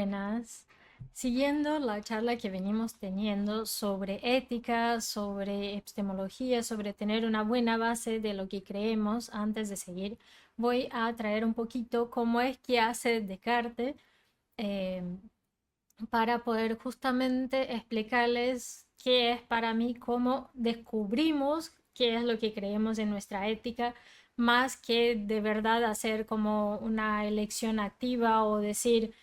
buenas. Siguiendo la charla que venimos teniendo sobre ética, sobre epistemología, sobre tener una buena base de lo que creemos antes de seguir, voy a traer un poquito cómo es que hace Descartes eh, para poder justamente explicarles qué es para mí, cómo descubrimos qué es lo que creemos en nuestra ética, más que de verdad hacer como una elección activa o decir,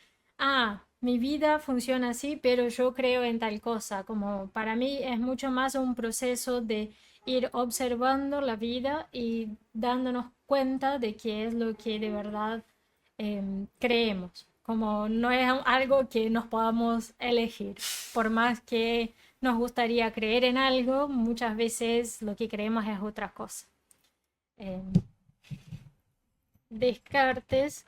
mi vida funciona así, pero yo creo en tal cosa. Como para mí es mucho más un proceso de ir observando la vida y dándonos cuenta de qué es lo que de verdad creemos. Como no es algo que nos podamos elegir. Por más que nos gustaría creer en algo, muchas veces lo que creemos es otra cosa. Eh, Descartes.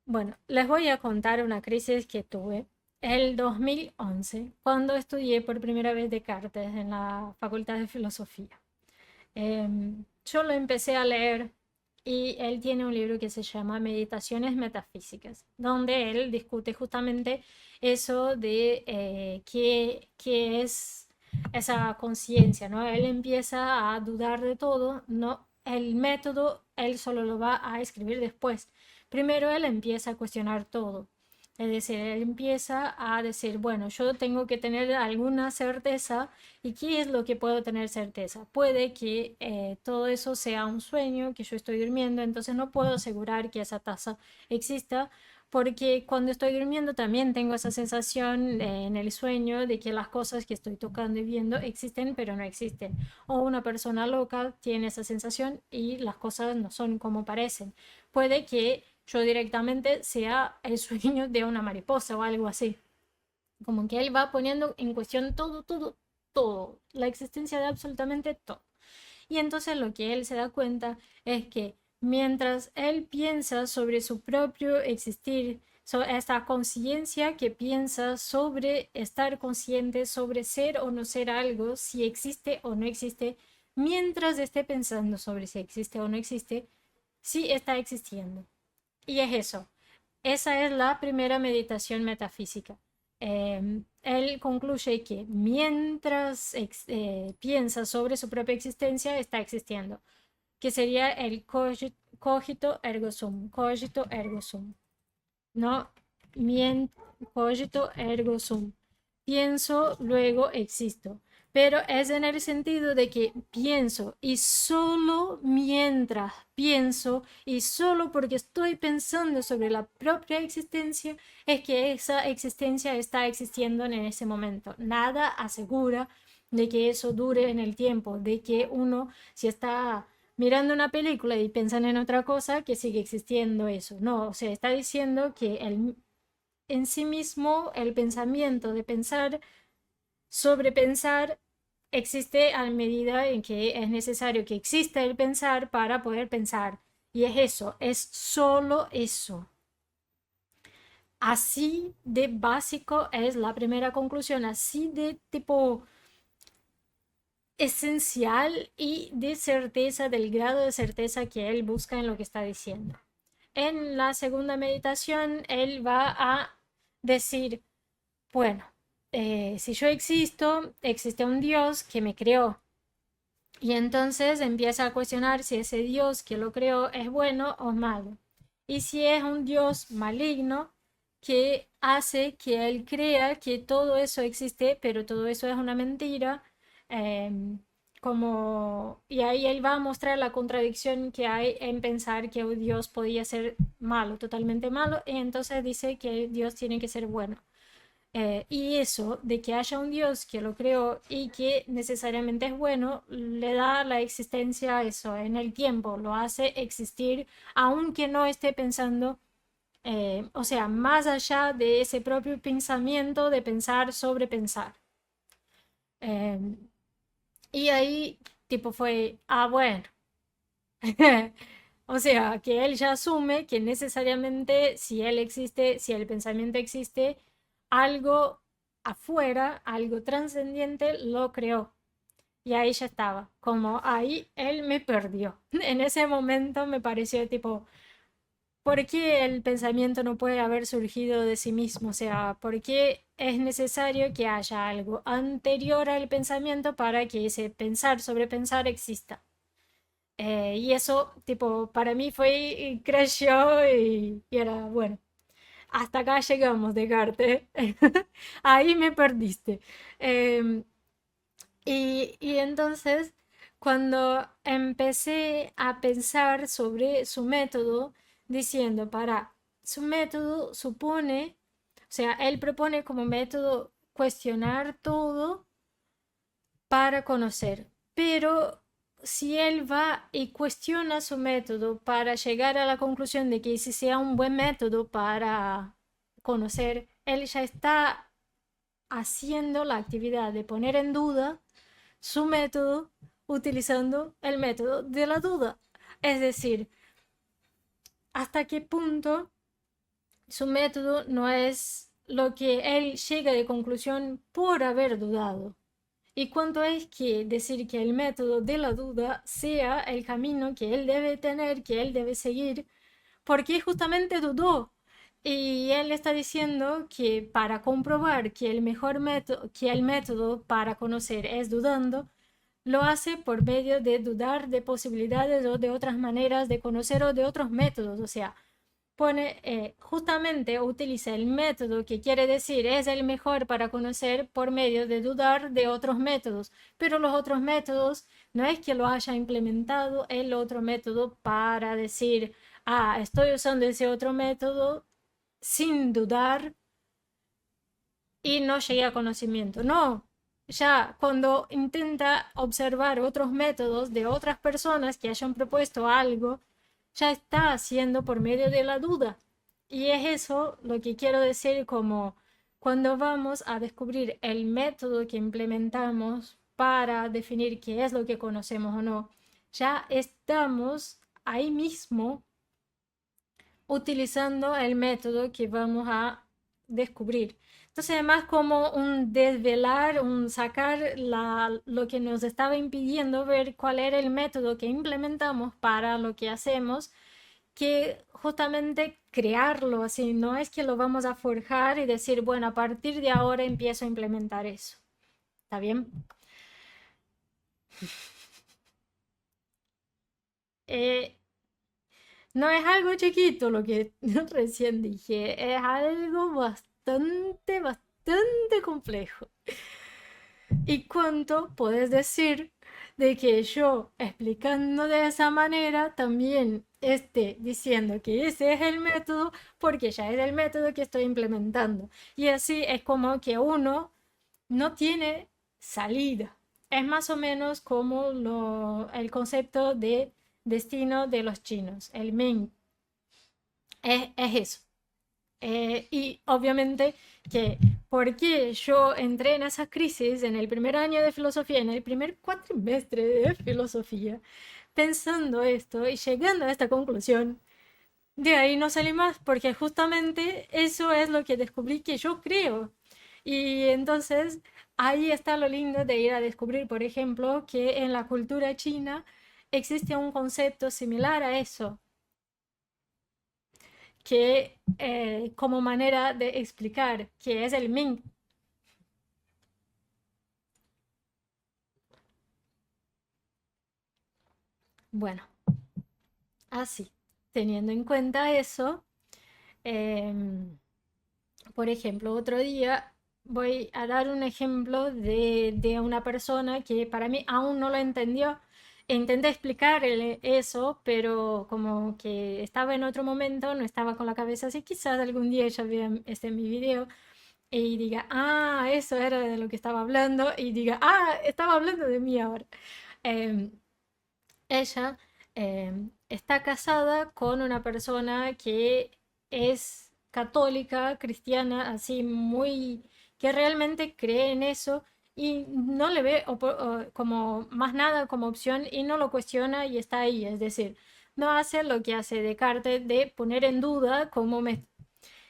Bueno, les voy a contar una crisis que tuve el 2011, cuando estudié por primera vez Descartes en la Facultad de Filosofía. Yo lo empecé a leer y él tiene un libro que se llama Meditaciones Metafísicas, donde él discute justamente eso de qué es esa conciencia, ¿no? Él empieza a dudar de todo, no, el método él solo lo va a escribir después. Primero él empieza a cuestionar todo. Es decir, él empieza a decir, bueno, yo tengo que tener alguna certeza. ¿Y qué es lo que puedo tener certeza? Puede que todo eso sea un sueño, que yo estoy durmiendo, entonces no puedo asegurar que esa taza exista, porque cuando estoy durmiendo también tengo esa sensación en el sueño de que las cosas que estoy tocando y viendo existen, pero no existen. O una persona loca tiene esa sensación y las cosas no son como parecen. Puede que yo directamente sea el sueño de una mariposa o algo así. Como que él va poniendo en cuestión todo, la existencia de absolutamente todo. Y entonces lo que él se da cuenta es que mientras él piensa sobre su propio existir, esta conciencia que piensa sobre estar consciente, sobre ser o no ser algo, si existe o no existe, mientras esté pensando sobre si existe o no existe, sí está existiendo. Y es eso. Esa es la primera meditación metafísica. Él concluye que mientras piensa sobre su propia existencia, está existiendo, que sería el cogito ergo sum, cogito ergo sum, ¿no? Cogito ergo sum. Pienso, luego existo. Pero es en el sentido de que pienso y solo mientras pienso y solo porque estoy pensando sobre la propia existencia es que esa existencia está existiendo en ese momento. Nada asegura de que eso dure en el tiempo, de que uno, si está mirando una película y piensan en otra cosa, que sigue existiendo eso. No, o sea, está diciendo que en sí mismo el pensamiento de pensar sobre pensar existe a medida en que es necesario que exista el pensar para poder pensar. Y es eso, es solo eso. Así de básico es la primera conclusión, así de tipo esencial y de certeza, del grado de certeza que él busca en lo que está diciendo. En la segunda meditación, él va a decir, bueno, si yo existo, existe un Dios que me creó. Y entonces empieza a cuestionar si ese Dios que lo creó es bueno o malo. Y si es un Dios maligno que hace que él crea que todo eso existe, pero todo eso es una mentira. em, y ahí él va a mostrar la contradicción que hay en pensar que un Dios podía ser malo, totalmente malo, y entonces dice que Dios tiene que ser bueno. Y eso de que haya un Dios que lo creó y que necesariamente es bueno, le da la existencia a eso en el tiempo, lo hace existir aunque no esté pensando, o sea, más allá de ese propio pensamiento de pensar sobre pensar. Eh, y ahí tipo fue, bueno. O sea, que él ya asume que necesariamente si él existe, si el pensamiento existe, algo afuera, algo trascendiente lo creó. Y ahí ya estaba, como ahí él me perdió. En ese momento me pareció tipo, ¿por qué el pensamiento no puede haber surgido de sí mismo? O sea, ¿por qué es necesario que haya algo anterior al pensamiento para que ese pensar sobre pensar exista? Y eso, tipo, para mí fue, creció y era, bueno, hasta acá llegamos, Descartes. Ahí me perdiste. Em, y entonces, cuando empecé a pensar sobre su método, diciendo, para, su método supone, o sea, él propone como método cuestionar todo para conocer, pero si él va y cuestiona su método para llegar a la conclusión de que ese sea un buen método para conocer, él ya está haciendo la actividad de poner en duda su método utilizando el método de la duda. Es decir, hasta qué punto su método no es lo que él llega de conclusión por haber dudado. Y cuánto es que decir que el método de la duda sea el camino que él debe tener, que él debe seguir, porque justamente dudó. Y él está diciendo que para comprobar que el mejor método, que el método para conocer es dudando, lo hace por medio de dudar de posibilidades o de otras maneras de conocer o de otros métodos. O sea, pone, justamente utiliza el método que quiere decir es el mejor para conocer por medio de dudar de otros métodos. Pero los otros métodos no es que lo haya implementado el otro método para decir, ah, estoy usando ese otro método sin dudar y no llegué a conocimiento. No, ya cuando intenta observar otros métodos de otras personas que hayan propuesto algo, ya está haciendo por medio de la duda. Y es eso lo que quiero decir como cuando vamos a descubrir el método que implementamos para definir qué es lo que conocemos o no, ya estamos ahí mismo utilizando el método que vamos a descubrir. Entonces, además, como un desvelar, un sacar lo que nos estaba impidiendo ver cuál era el método que implementamos para lo que hacemos, que justamente crearlo así, no es que lo vamos a forjar y decir, bueno, a partir de ahora empiezo a implementar eso. ¿Está bien? Eh, no es algo chiquito lo que recién dije, es algo bastante complejo. ¿Y cuánto puedes decir de que yo explicando de esa manera también esté diciendo que ese es el método porque ya es el método que estoy implementando? Y así es como que uno no tiene salida. Es más o menos como el concepto de destino de los chinos, el Ming. Es eso. Y obviamente que porque yo entré en esa crisis en el primer año de filosofía, en el primer cuatrimestre de filosofía, pensando esto y llegando a esta conclusión, de ahí no salí más, porque justamente eso es lo que descubrí que yo creo. Y entonces ahí está lo lindo de ir a descubrir, por ejemplo, que en la cultura china existe un concepto similar a eso, que como manera de explicar qué es el Ming. Bueno, así, teniendo en cuenta eso, em, por ejemplo, otro día voy a dar un ejemplo de una persona que para mí aún no lo entendió. Intenté explicarle eso, pero como que estaba en otro momento, no estaba con la cabeza así. Quizás algún día ella vea este mi video y diga, ah, eso era de lo que estaba hablando, y diga, ah, estaba hablando de mí ahora. Em, ella está casada con una persona que es católica, cristiana, así muy, que realmente cree en eso y no le ve como más nada como opción y no lo cuestiona y está ahí, es decir, no hace lo que hace Descartes de poner en duda como me...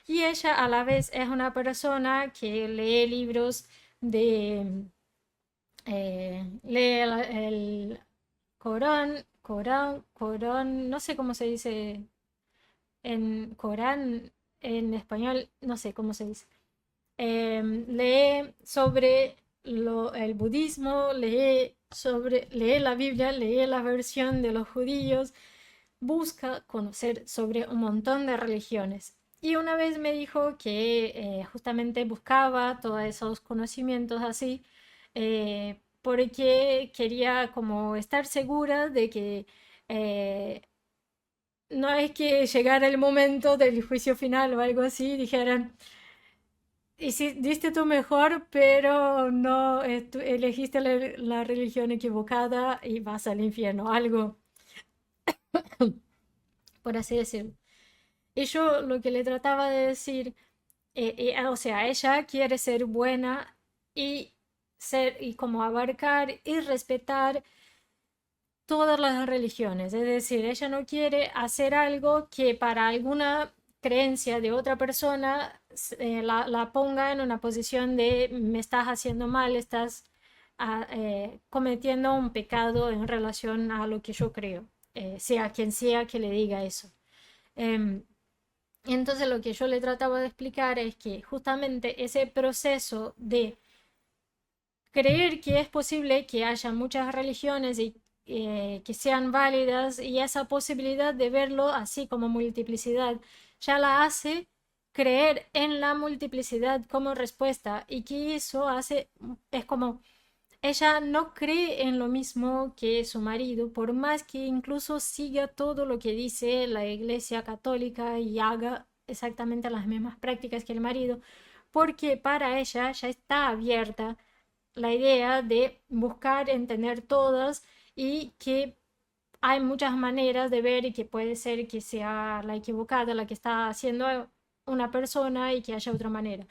Y ella a la vez es una persona que lee libros de... lee el Corán, no sé cómo se dice en Corán, en español, no sé cómo se dice. Lee sobre el budismo, lee la Biblia, lee la versión de los judíos, busca conocer sobre un montón de religiones. Y una vez me dijo que justamente buscaba todos esos conocimientos así, porque quería como estar segura de que no es que llegara el momento del juicio final o algo así, dijeran, y si diste tu mejor, pero no elegiste la religión equivocada y vas al infierno, algo por así decirlo. Y yo lo que le trataba de decir, o sea, ella quiere ser buena y ser y como abarcar y respetar todas las religiones. Es decir, ella no quiere hacer algo que para alguna creencia de otra persona la ponga en una posición de me estás haciendo mal, estás cometiendo un pecado en relación a lo que yo creo, sea quien sea que le diga eso. Em, entonces lo que yo le trataba de explicar es que justamente ese proceso de creer que es posible que haya muchas religiones y que sean válidas y esa posibilidad de verlo así como multiplicidad ya la hace creer en la multiplicidad como respuesta y que eso hace, es como ella no cree en lo mismo que su marido, por más que incluso siga todo lo que dice la Iglesia Católica y haga exactamente las mismas prácticas que el marido, porque para ella ya está abierta la idea de buscar entender todas y que hay muchas maneras de ver y que puede ser que sea la equivocada la que está haciendo una persona y que haya otra manera.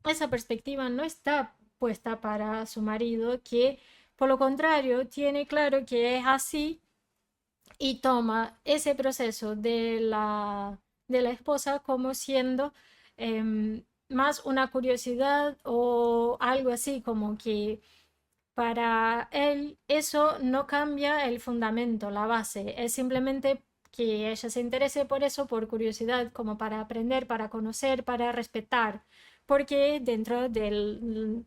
Esa perspectiva no está puesta para su marido, que por lo contrario tiene claro que es así y toma ese proceso de la esposa como siendo más una curiosidad o algo así, como que para él eso no cambia el fundamento, la base, es simplemente que ella se interese por eso, por curiosidad, como para aprender, para conocer, para respetar, porque dentro de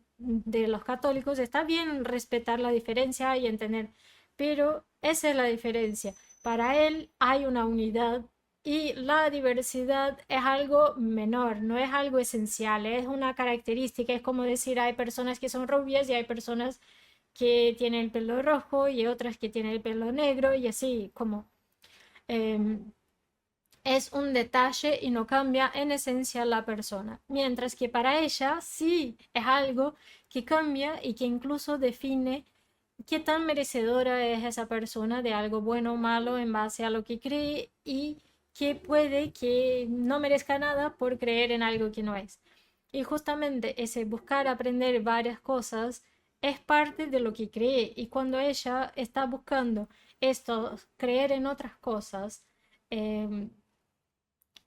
los católicos está bien respetar la diferencia y entender, pero esa es la diferencia. Para él hay una unidad y la diversidad es algo menor, no es algo esencial, es una característica, es como decir, hay personas que son rubias y hay personas que tienen el pelo rojo y otras que tienen el pelo negro y así como em, es un detalle y no cambia en esencia la persona. Mientras que para ella sí es algo que cambia y que incluso define qué tan merecedora es esa persona de algo bueno o malo en base a lo que cree y que puede que no merezca nada por creer en algo que no es. Y justamente ese buscar aprender varias cosas es parte de lo que cree y cuando ella está buscando esto, creer en otras cosas, em,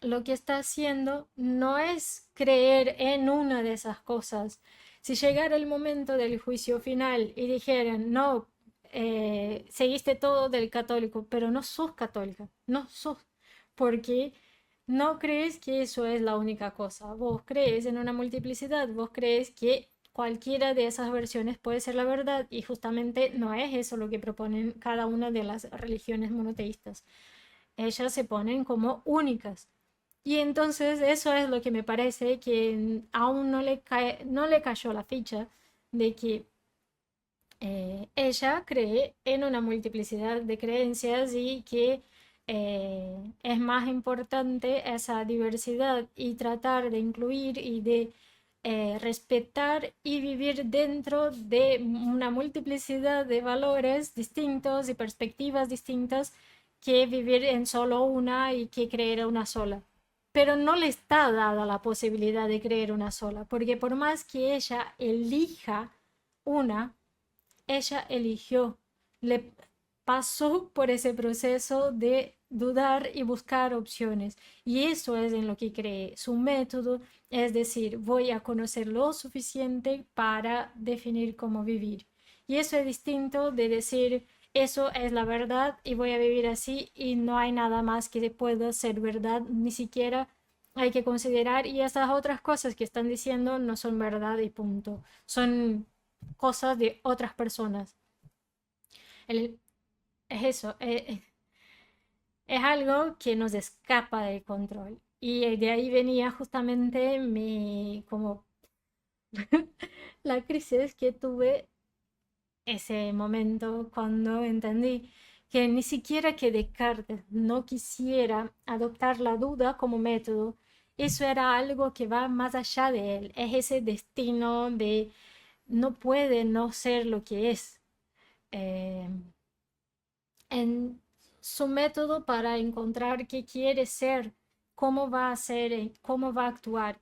lo que está haciendo no es creer en una de esas cosas. Si llegara el momento del juicio final y dijeran, no, seguiste todo del católico, pero no sos católica, no sos, porque no crees que eso es la única cosa. Vos crees en una multiplicidad, vos crees que cualquiera de esas versiones puede ser la verdad y justamente no es eso lo que proponen cada una de las religiones monoteístas. Ellas se ponen como únicas. Y entonces eso es lo que me parece que aún no le cayó la ficha de que ella cree en una multiplicidad de creencias y que es más importante esa diversidad y tratar de incluir y de respetar y vivir dentro de una multiplicidad de valores distintos y perspectivas distintas que vivir en solo una y que creer una sola. Pero no le está dada la posibilidad de creer una sola, porque por más que ella elija una, ella eligió, le pasó por ese proceso de dudar y buscar opciones. Y eso es en lo que cree su método, es decir, voy a conocer lo suficiente para definir cómo vivir. Y eso es distinto de decir, eso es la verdad y voy a vivir así y no hay nada más que pueda ser verdad, ni siquiera hay que considerar y esas otras cosas que están diciendo no son verdad y punto, son cosas de otras personas. El- es eso, es algo que nos escapa del control. Y de ahí venía justamente mi, como la crisis que tuve ese momento cuando entendí que ni siquiera que Descartes no quisiera adoptar la duda como método, eso era algo que va más allá de él, es ese destino de no puede no ser lo que es. Eh, en su método para encontrar qué quiere ser, cómo va a ser, cómo va a actuar.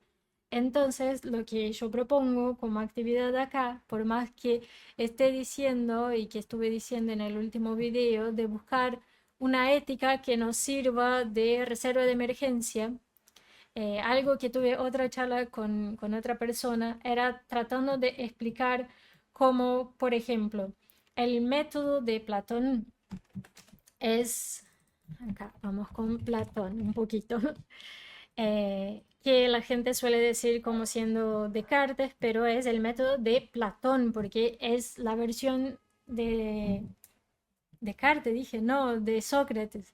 Entonces, lo que yo propongo como actividad acá, por más que esté diciendo y que estuve diciendo en el último video, de buscar una ética que nos sirva de reserva de emergencia, algo que tuve otra charla con otra persona, era tratando de explicar cómo, por ejemplo, el método de Platón es, acá vamos con Platón un poquito, que la gente suele decir como siendo Descartes, pero es el método de Platón, porque es la versión de Descartes, dije, no, de Sócrates.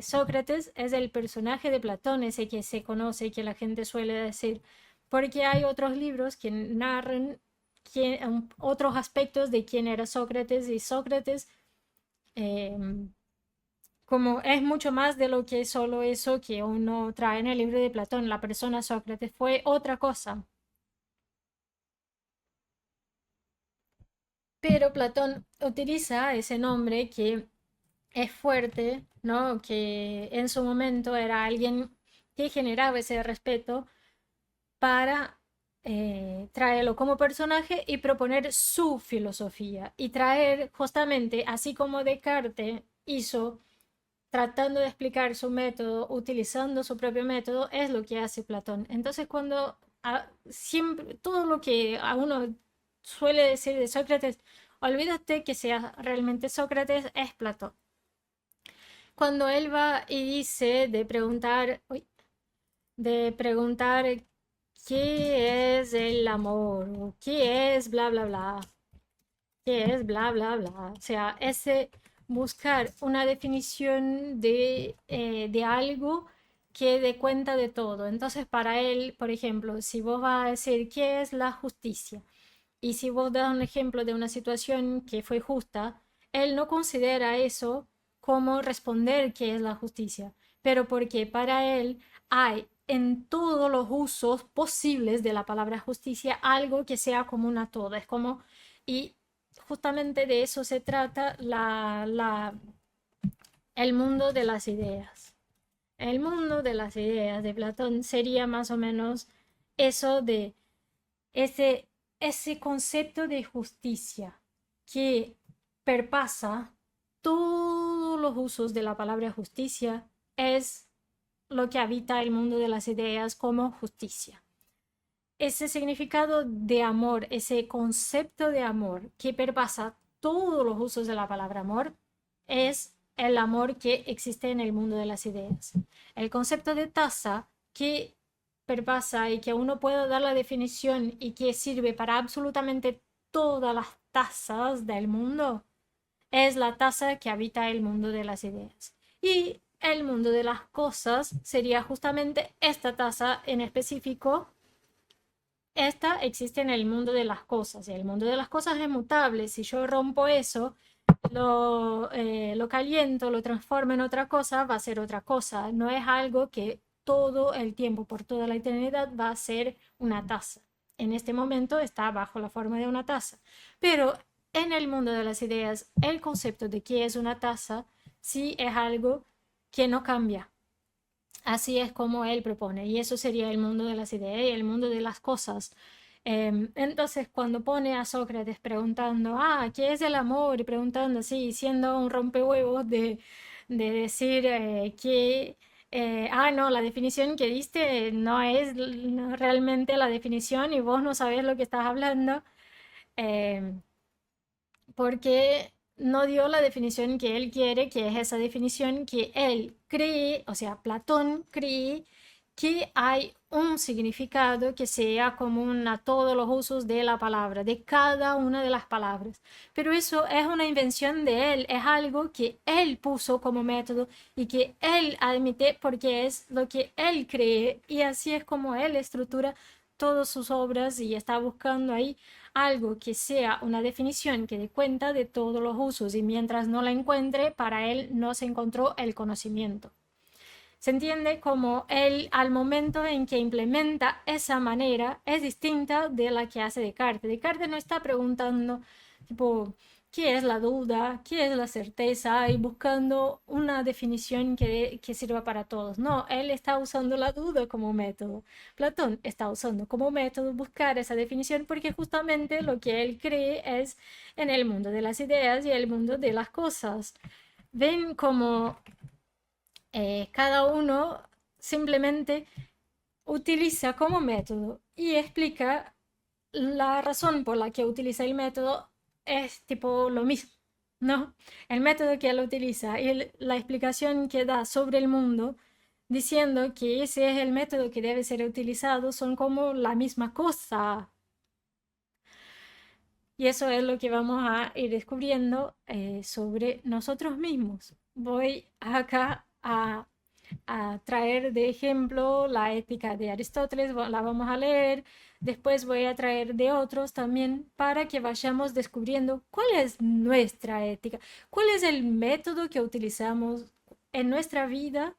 Sócrates es el personaje de Platón, ese que se conoce, que la gente suele decir, porque hay otros libros que narran otros aspectos de quién era Sócrates y Sócrates eh, como es mucho más de lo que solo eso que uno trae en el libro de Platón, la persona Sócrates fue otra cosa. Pero Platón utiliza ese nombre que es fuerte, ¿no? Que en su momento era alguien que generaba ese respeto para traerlo como personaje y proponer su filosofía y traer justamente, así como Descartes hizo tratando de explicar su método, utilizando su propio método, es lo que hace Platón. Entonces, cuando siempre, todo lo que a uno suele decir de Sócrates, olvídate que sea realmente Sócrates, es Platón. Cuando él va y dice de preguntar, uy, de preguntar qué es el amor, o qué es bla, bla, bla, qué es bla, bla, bla. O sea, ese buscar una definición de algo que dé cuenta de todo. Entonces, para él, por ejemplo, si vos vas a decir qué es la justicia y si vos das un ejemplo de una situación que fue justa, él no considera eso como responder qué es la justicia, pero porque para él hay en todos los usos posibles de la palabra justicia algo que sea común a todo. Es como, y justamente de eso se trata el mundo de las ideas. El mundo de las ideas de Platón sería más o menos eso de ese, ese concepto de justicia que perpasa todos los usos de la palabra justicia es lo que habita el mundo de las ideas como justicia. Ese significado de amor, ese concepto de amor que perpasa todos los usos de la palabra amor, es el amor que existe en el mundo de las ideas. El concepto de taza que perpasa y que uno pueda dar la definición y que sirve para absolutamente todas las tazas del mundo, es la taza que habita el mundo de las ideas. Y el mundo de las cosas sería justamente esta taza en específico. Esta existe en el mundo de las cosas y el mundo de las cosas es mutable. Si yo rompo eso, lo caliento, lo transformo en otra cosa, va a ser otra cosa. No es algo que todo el tiempo, por toda la eternidad, va a ser una taza. En este momento está bajo la forma de una taza. Pero en el mundo de las ideas, el concepto de qué es una taza sí es algo que no cambia. Así es como él propone, y eso sería el mundo de las ideas y el mundo de las cosas. Entonces, cuando pone a Sócrates preguntando, ¿qué es el amor? Y preguntando así, siendo un rompehuevos de decir que, no, la definición que diste no es realmente la definición y vos no sabés lo que estás hablando. em, porque no dio la definición que él quiere, que es esa definición que él cree, o sea, Platón cree que hay un significado que sea común a todos los usos de la palabra, de cada una de las palabras. Pero eso es una invención de él, es algo que él puso como método y que él admite porque es lo que él cree y así es como él estructura todas sus obras y está buscando ahí algo que sea una definición que dé cuenta de todos los usos y mientras no la encuentre, para él no se encontró el conocimiento. Se entiende como él al momento en que implementa esa manera es distinta de la que hace Descartes. Descartes no está preguntando tipo qué es la duda, qué es la certeza y buscando una definición que sirva para todos. No, él está usando la duda como método. Platón está usando como método buscar esa definición porque justamente lo que él cree es en el mundo de las ideas y el mundo de las cosas. Ven como cada uno simplemente utiliza como método y explica la razón por la que utiliza el método es tipo lo mismo, ¿no? El método que él utiliza y la explicación que da sobre el mundo diciendo que ese es el método que debe ser utilizado son como la misma cosa. Y eso es lo que vamos a ir descubriendo sobre nosotros mismos. Voy acá a traer de ejemplo la ética de Aristóteles, la vamos a leer, después voy a traer de otros también para que vayamos descubriendo cuál es nuestra ética, cuál es el método que utilizamos en nuestra vida.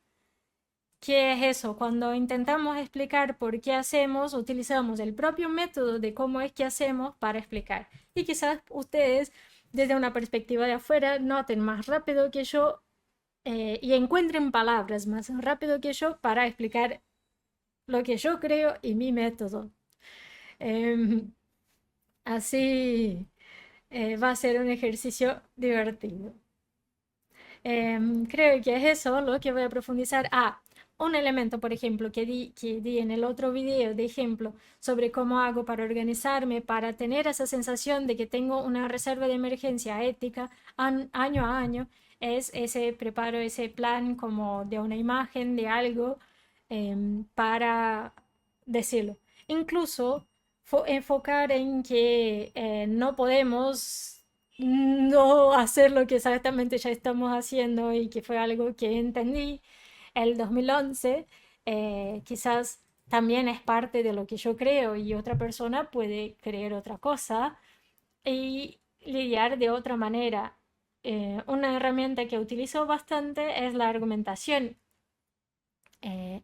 ¿Qué es eso? Cuando intentamos explicar por qué hacemos, utilizamos el propio método de cómo es que hacemos para explicar. Y quizás ustedes, desde una perspectiva de afuera, noten más rápido que yo y encuentren palabras más rápido que yo para explicar lo que yo creo y mi método. Em, Así va a ser un ejercicio divertido. Creo que es eso lo que voy a profundizar. Un elemento, por ejemplo, que di en el otro video de ejemplo sobre cómo hago para organizarme, para tener esa sensación de que tengo una reserva de emergencia ética año a año, es ese preparo, ese plan como de una imagen, de algo, para decirlo. Incluso enfocar en que no podemos no hacer lo que exactamente ya estamos haciendo y que fue algo que entendí el 2011, quizás también es parte de lo que yo creo y otra persona puede creer otra cosa y lidiar de otra manera. Una herramienta que utilizo bastante es la argumentación.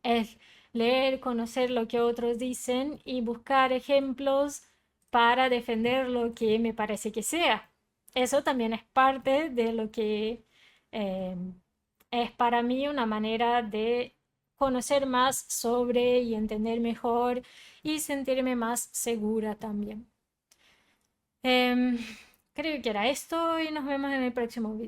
Es leer, conocer lo que otros dicen y buscar ejemplos para defender lo que me parece que sea. Eso también es parte de lo que eh, es para mí una manera de conocer más sobre y entender mejor y sentirme más segura también. Em, Creo que era esto y nos vemos en el próximo video.